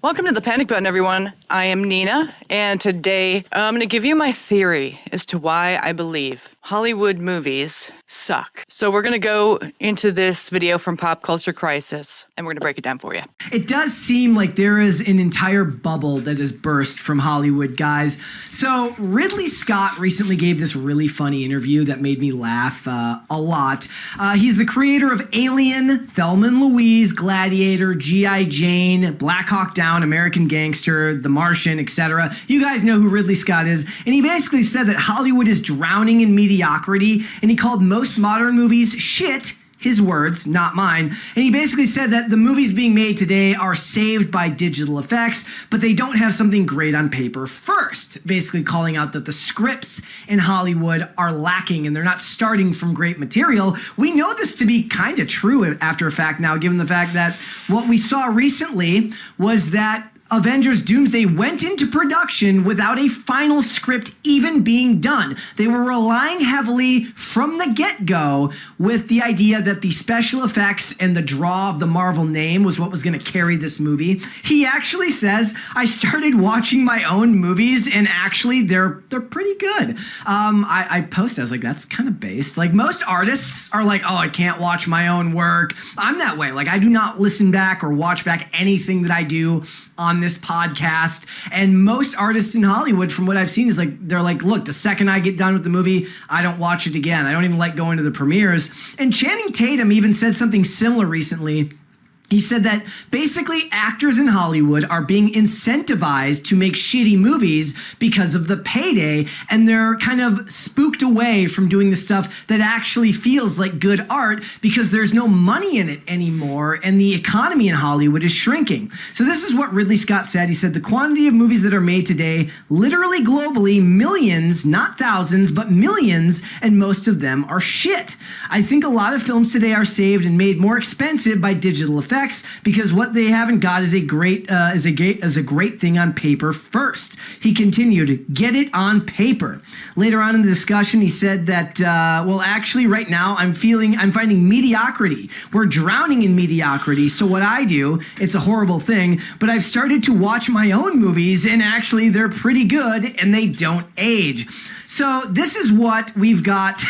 Welcome to the Panic Button, everyone. I am Nina, and today I'm going to give you my theory as to why I believe Hollywood movies suck. So we're going to go into this video from Pop Culture Crisis, and we're going to break it down for you. It does seem like there is an entire bubble that has burst from Hollywood, guys. So Ridley Scott recently gave this really funny interview that made me laugh a lot. He's the creator of Alien, Thelma and Louise, Gladiator, G.I. Jane, Black Hawk Down, American Gangster, The Martian, etc. You guys know who Ridley Scott is. And he basically said that Hollywood is drowning in mediocrity, and he called most modern movies shit. His words, not mine. And he basically said that the movies being made today are saved by digital effects, but they don't have something great on paper first. Basically calling out that the scripts in Hollywood are lacking and they're not starting from great material. We know this to be kind of true after a fact now, given the fact that what we saw recently was that Avengers Doomsday went into production without a final script even being done. They were relying heavily from the get-go with the idea that the special effects and the draw of the Marvel name was what was going to carry this movie. He actually says, I started watching my own movies and actually they're pretty good. I posted, I was like, that's kind of based. Like most artists are like, oh, I can't watch my own work. I'm that way. Like I do not listen back or watch back anything that I do on this podcast, and most artists in Hollywood, from what I've seen, is like they're like, look, the second I get done with the movie, I don't watch it again. I don't even like going to the premieres. And Channing Tatum even said something similar recently. He said that basically actors in Hollywood are being incentivized to make shitty movies because of the payday, and they're kind of spooked away from doing the stuff that actually feels like good art because there's no money in it anymore, and the economy in Hollywood is shrinking. So this is what Ridley Scott said. He said the quantity of movies that are made today, literally globally, millions, not thousands, but millions, and most of them are shit. I think a lot of films today are saved and made more expensive by digital effects, because what they haven't got is a great thing on paper first. He continued, get it on paper. Later on in the discussion, he said that, well, actually right now I'm finding mediocrity. We're drowning in mediocrity. So what I do, it's a horrible thing, but I've started to watch my own movies and actually they're pretty good and they don't age. So this is what we've got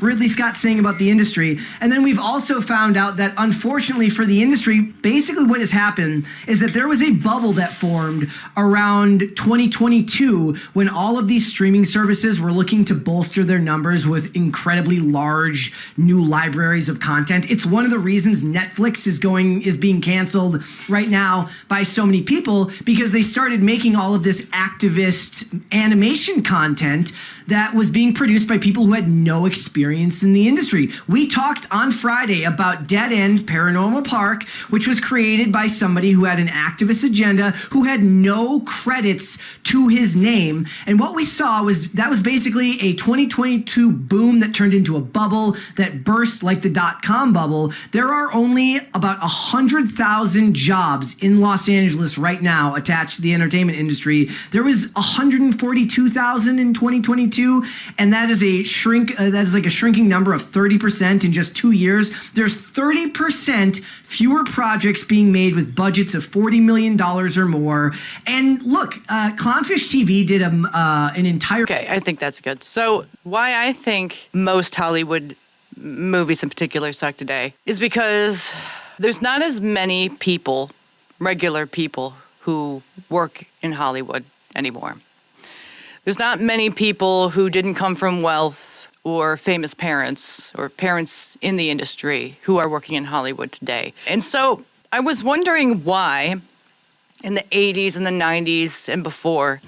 Ridley Scott saying about the industry. And then we've also found out that unfortunately for the industry, basically what has happened is that there was a bubble that formed around 2022 when all of these streaming services were looking to bolster their numbers with incredibly large new libraries of content. It's one of the reasons Netflix is being canceled right now by so many people, because they started making all of this activist animation content that was being produced by people who had no experience in the industry. We talked on Friday about Dead End Paranormal Park, which was created by somebody who had an activist agenda, who had no credits to his name. And what we saw was that was basically a 2022 boom that turned into a bubble that burst like the dot-com bubble. There are only about 100,000 jobs in Los Angeles right now attached to the entertainment industry. There was 142,000 in 2022, and that is like a shrinking number of 30% in just 2 years. There's 30% fewer projects being made with budgets of $40 million or more. And look, Clownfish TV did an entire... Okay, I think that's good. So why I think most Hollywood movies in particular suck today is because there's not as many people, regular people, who work in Hollywood anymore. There's not many people who didn't come from wealth or famous parents or parents in the industry who are working in Hollywood today. And so I was wondering why in the 80s and the 90s and before,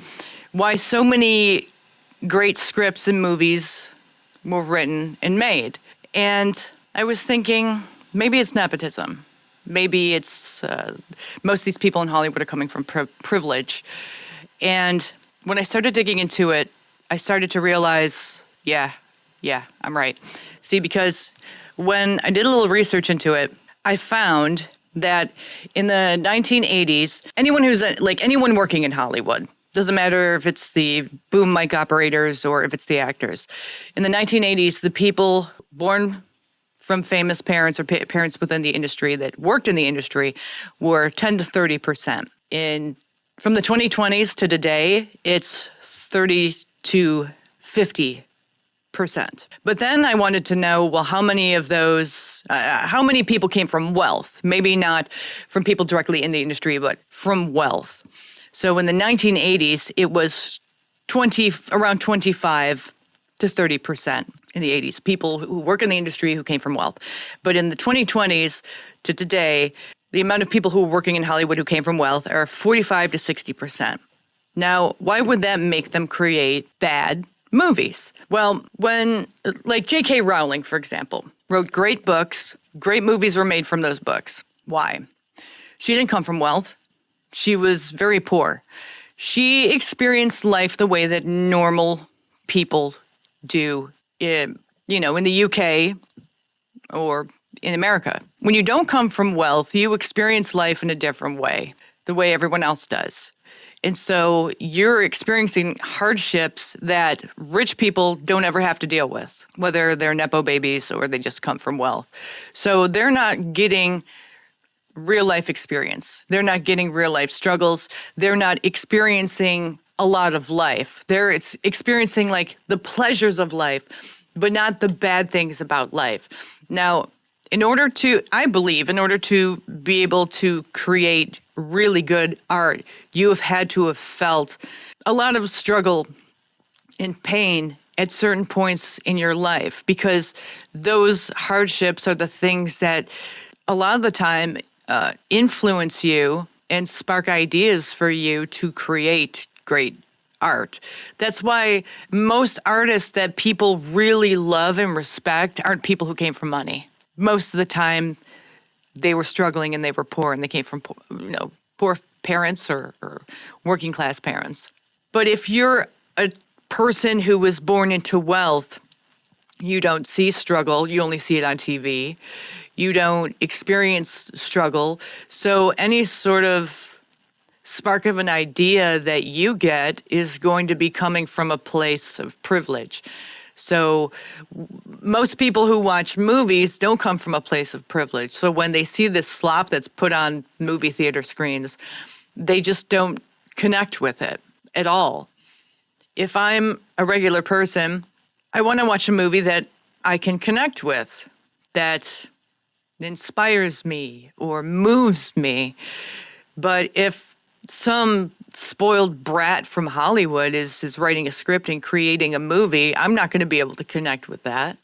why so many great scripts and movies were written and made. And I was thinking, maybe it's nepotism. Maybe it's most of these people in Hollywood are coming from privilege. And when I started digging into it, I started to realize, yeah, I'm right. See, because when I did a little research into it, I found that in the 1980s, anyone working in Hollywood, doesn't matter if it's the boom mic operators or if it's the actors. In the 1980s, the people born from famous parents or parents within the industry that worked in the industry were 10 to 30%. From the 2020s to today, it's 30 to 50%. But then I wanted to know, well, how many of those, how many people came from wealth? Maybe not from people directly in the industry, but from wealth. So in the 1980s, it was around 25 to 30% in the 80s, people who work in the industry who came from wealth. But in the 2020s to today, the amount of people who are working in Hollywood who came from wealth are 45 to 60%. Now, why would that make them create bad movies? Well, like J.K. Rowling, for example, wrote great books, great movies were made from those books. Why? She didn't come from wealth. She was very poor. She experienced life the way that normal people do, in the UK or in America. When you don't come from wealth, you experience life in a different way, the way everyone else does. And so you're experiencing hardships that rich people don't ever have to deal with, whether they're Nepo babies or they just come from wealth. So they're not getting real life experience. They're not getting real life struggles. They're not experiencing a lot of life. They're experiencing like the pleasures of life, but not the bad things about life. Now, I believe in order to be able to create really good art, you have had to have felt a lot of struggle and pain at certain points in your life, because those hardships are the things that a lot of the time influence you and spark ideas for you to create great art. That's why most artists that people really love and respect aren't people who came from money. Most of the time, they were struggling and they were poor, and they came from poor parents or working class parents. But if you're a person who was born into wealth, you don't see struggle. You only see it on TV. You don't experience struggle. So any sort of spark of an idea that you get is going to be coming from a place of privilege. So most people who watch movies don't come from a place of privilege. So when they see this slop that's put on movie theater screens, they just don't connect with it at all. If I'm a regular person, I want to watch a movie that I can connect with, that inspires me or moves me. But if some spoiled brat from Hollywood is writing a script and creating a movie, I'm not going to be able to connect with that.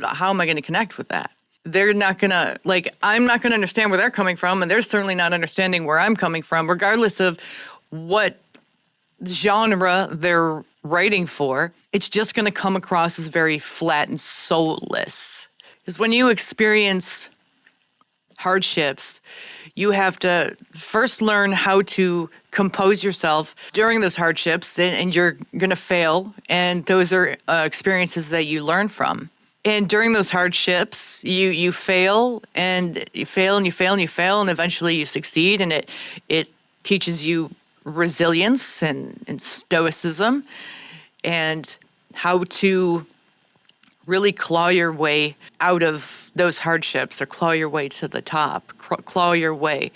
How am I going to connect with that? They're not going to, I'm not going to understand where they're coming from, and they're certainly not understanding where I'm coming from, regardless of what genre they're writing for. It's just going to come across as very flat and soulless. Because when you experience hardships, you have to first learn how to compose yourself during those hardships, and you're going to fail. And those are experiences that you learn from. And during those hardships, you fail, and you fail, and you fail, and you fail, and eventually you succeed. And it teaches you resilience and stoicism and how to really claw your way out of those hardships, or claw your way to the top, claw your way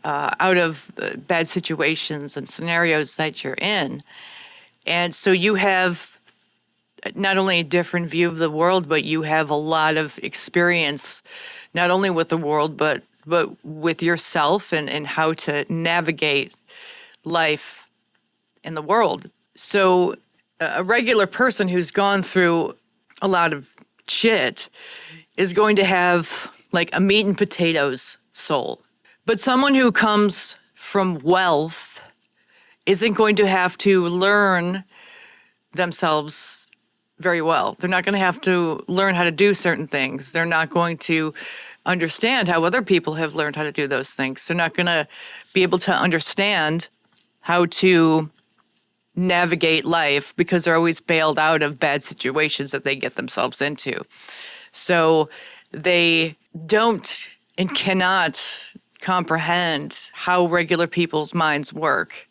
out of bad situations and scenarios that you're in. And so you have not only a different view of the world, but you have a lot of experience, not only with the world, but with yourself and how to navigate life in the world. So a regular person who's gone through a lot of shit is going to have like a meat and potatoes soul. But someone who comes from wealth isn't going to have to learn themselves very well. They're not going to have to learn how to do certain things. They're not going to understand how other people have learned how to do those things. They're not going to be able to understand how to navigate life, because they're always bailed out of bad situations that they get themselves into. So they don't and cannot comprehend how regular people's minds work,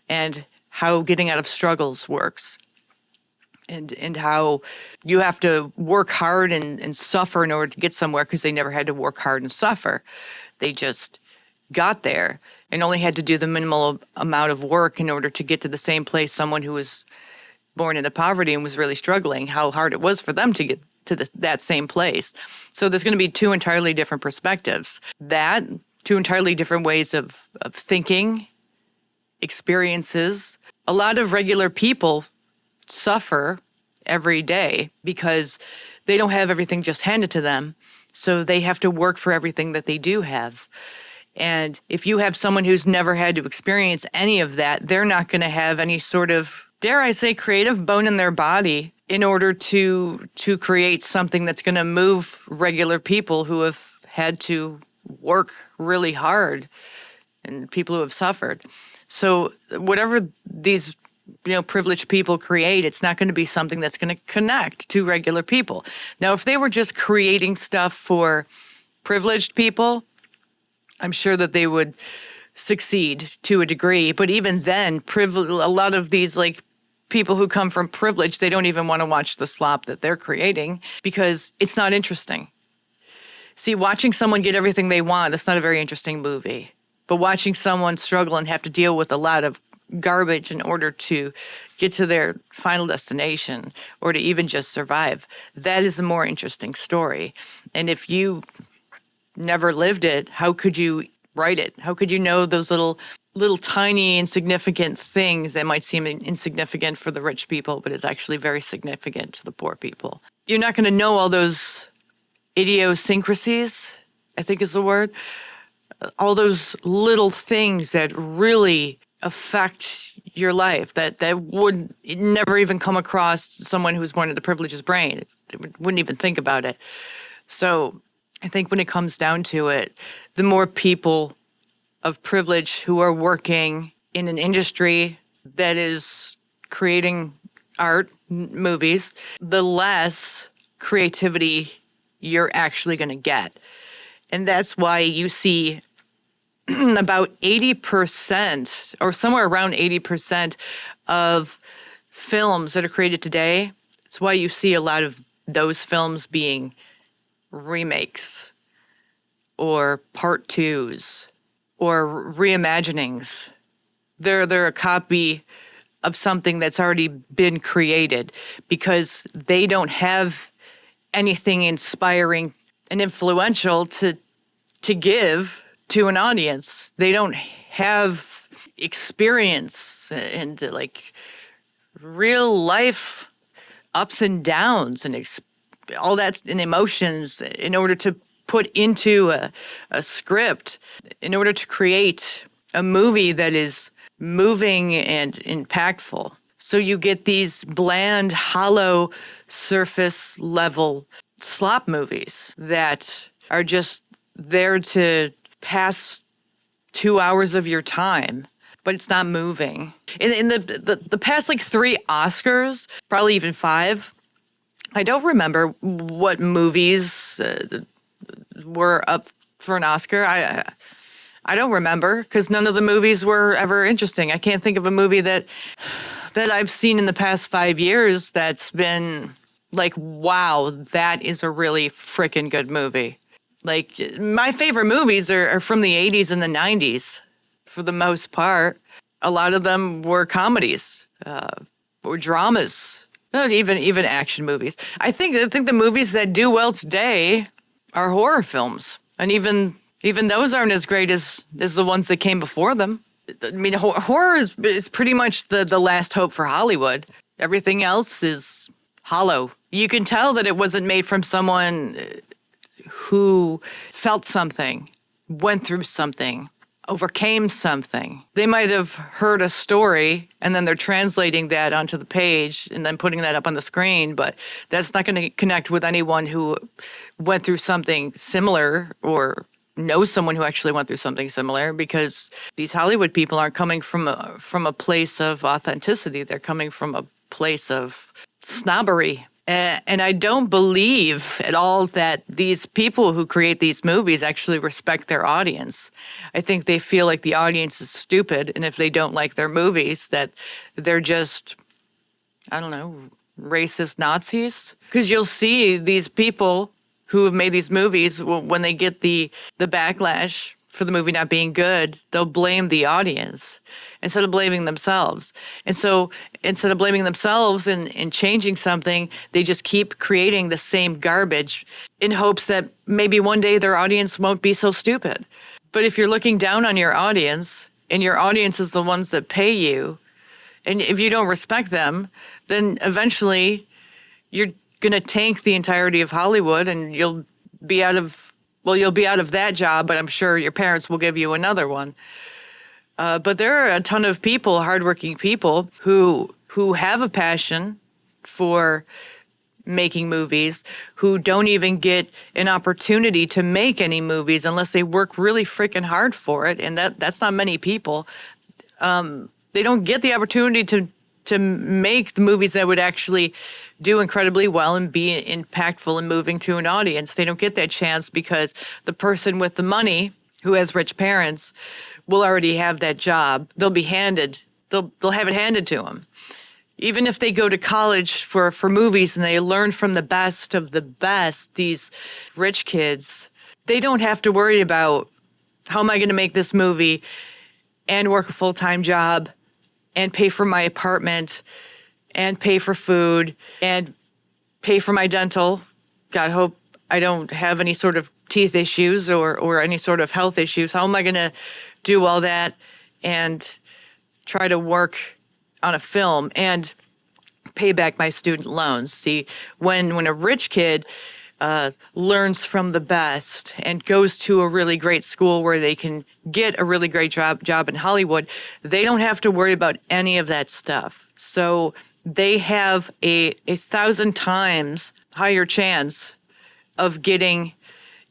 and how getting out of struggles works, and how you have to work hard and suffer in order to get somewhere, because they never had to work hard and suffer. They just got there. and only had to do the minimal amount of work in order to get to the same place someone who was born into poverty and was really struggling, how hard it was for them to get to that same place. So there's going to be two entirely different perspectives. Two entirely different ways of thinking, experiences. A lot of regular people suffer every day because they don't have everything just handed to them. So they have to work for everything that they do have. And if you have someone who's never had to experience any of that, they're not going to have any sort of, dare I say, creative bone in their body in order to create something that's going to move regular people who have had to work really hard and people who have suffered. So whatever these privileged people create, it's not going to be something that's going to connect to regular people. Now, if they were just creating stuff for privileged people, I'm sure that they would succeed to a degree. But even then, a lot of these people who come from privilege, they don't even want to watch the slop that they're creating because it's not interesting. See, watching someone get everything they want, that's not a very interesting movie. But watching someone struggle and have to deal with a lot of garbage in order to get to their final destination or to even just survive, that is a more interesting story. And if you never lived it, how could you write it? How could you know those little tiny insignificant things that might seem insignificant for the rich people, but is actually very significant to the poor people? You're not going to know all those idiosyncrasies, I think is the word, all those little things that really affect your life that would never even come across someone who's born into privilege's brain. They wouldn't even think about it. So I think when it comes down to it, the more people of privilege who are working in an industry that is creating art, movies, the less creativity you're actually going to get. And that's why you see about 80% or somewhere around 80% of films that are created today. It's why you see a lot of those films being remakes or part twos or reimaginings. They're a copy of something that's already been created because they don't have anything inspiring and influential to give to an audience. They don't have experience and real life ups and downs and all that and emotions in order to put into a script, in order to create a movie that is moving and impactful. So you get these bland, hollow, surface level slop movies that are just there to pass 2 hours of your time, but it's not moving. In the past 3 Oscars, probably even 5, I don't remember what movies were up for an Oscar. I don't remember because none of the movies were ever interesting. I can't think of a movie that I've seen in the past 5 years that's been wow, that is a really freaking good movie. My favorite movies are from the 80s and the 90s for the most part. A lot of them were comedies or dramas, not even action movies. I think the movies that do well today are horror films. And even those aren't as great as the ones that came before them. I mean, horror is pretty much the last hope for Hollywood. Everything else is hollow. You can tell that it wasn't made from someone who felt something, went through something, overcame something. They might have heard a story and then they're translating that onto the page and then putting that up on the screen, but that's not going to connect with anyone who went through something similar or knows someone who actually went through something similar, because these Hollywood people aren't coming from a place of authenticity. They're coming from a place of snobbery. And I don't believe at all that these people who create these movies actually respect their audience. I think they feel like the audience is stupid, and if they don't like their movies, that they're just, I don't know, racist Nazis. Because you'll see these people who have made these movies, when they get the backlash for the movie not being good, they'll blame the audience instead of blaming themselves. And so instead of blaming themselves and changing something, they just keep creating the same garbage in hopes that maybe one day their audience won't be so stupid. But if you're looking down on your audience, and your audience is the ones that pay you, and if you don't respect them, then eventually you're going to tank the entirety of Hollywood, and you'll be out of that job, but I'm sure your parents will give you another one. But there are a ton of people, hardworking people, who have a passion for making movies, who don't even get an opportunity to make any movies unless they work really freaking hard for it, and that's not many people. They don't get the opportunity to make the movies that would actually do incredibly well and be impactful and moving to an audience. They don't get that chance because the person with the money who has rich parents will already have that job. They'll have it handed to them. Even if they go to college for movies and they learn from the best of the best, these rich kids, they don't have to worry about how am I going to make this movie and work a full-time job and pay for my apartment and pay for food and pay for my dental. God hope I don't have any sort of teeth issues or any sort of health issues. How am I going to do all that and try to work on a film and pay back my student loans? See, when a rich kid learns from the best and goes to a really great school where they can get a really great job in Hollywood, they don't have to worry about any of that stuff. So they have a 1,000 times higher chance of getting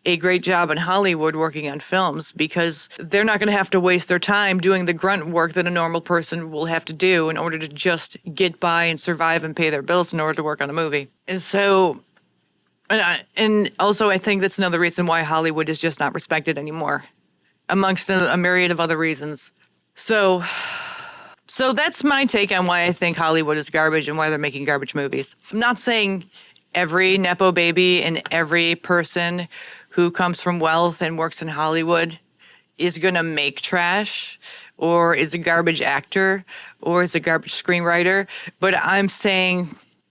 a great job in Hollywood working on films because they're not going to have to waste their time doing the grunt work that a normal person will have to do in order to just get by and survive and pay their bills in order to work on a movie. And so, and also I think that's another reason why Hollywood is just not respected anymore, amongst a myriad of other reasons. So that's my take on why I think Hollywood is garbage and why they're making garbage movies. I'm not saying every Nepo baby and every person who comes from wealth and works in Hollywood is going to make trash or is a garbage actor or is a garbage screenwriter. But I'm saying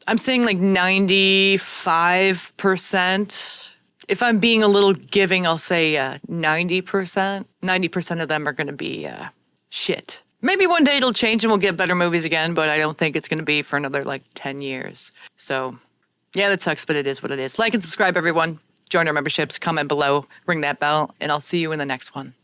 like 95%. If I'm being a little giving, I'll say 90%. 90% of them are going to be shit. Maybe one day it'll change and we'll get better movies again, but I don't think it's going to be for another 10 years. So yeah, that sucks, but it is what it is. Like and subscribe, everyone. Join our memberships, comment below, ring that bell, and I'll see you in the next one.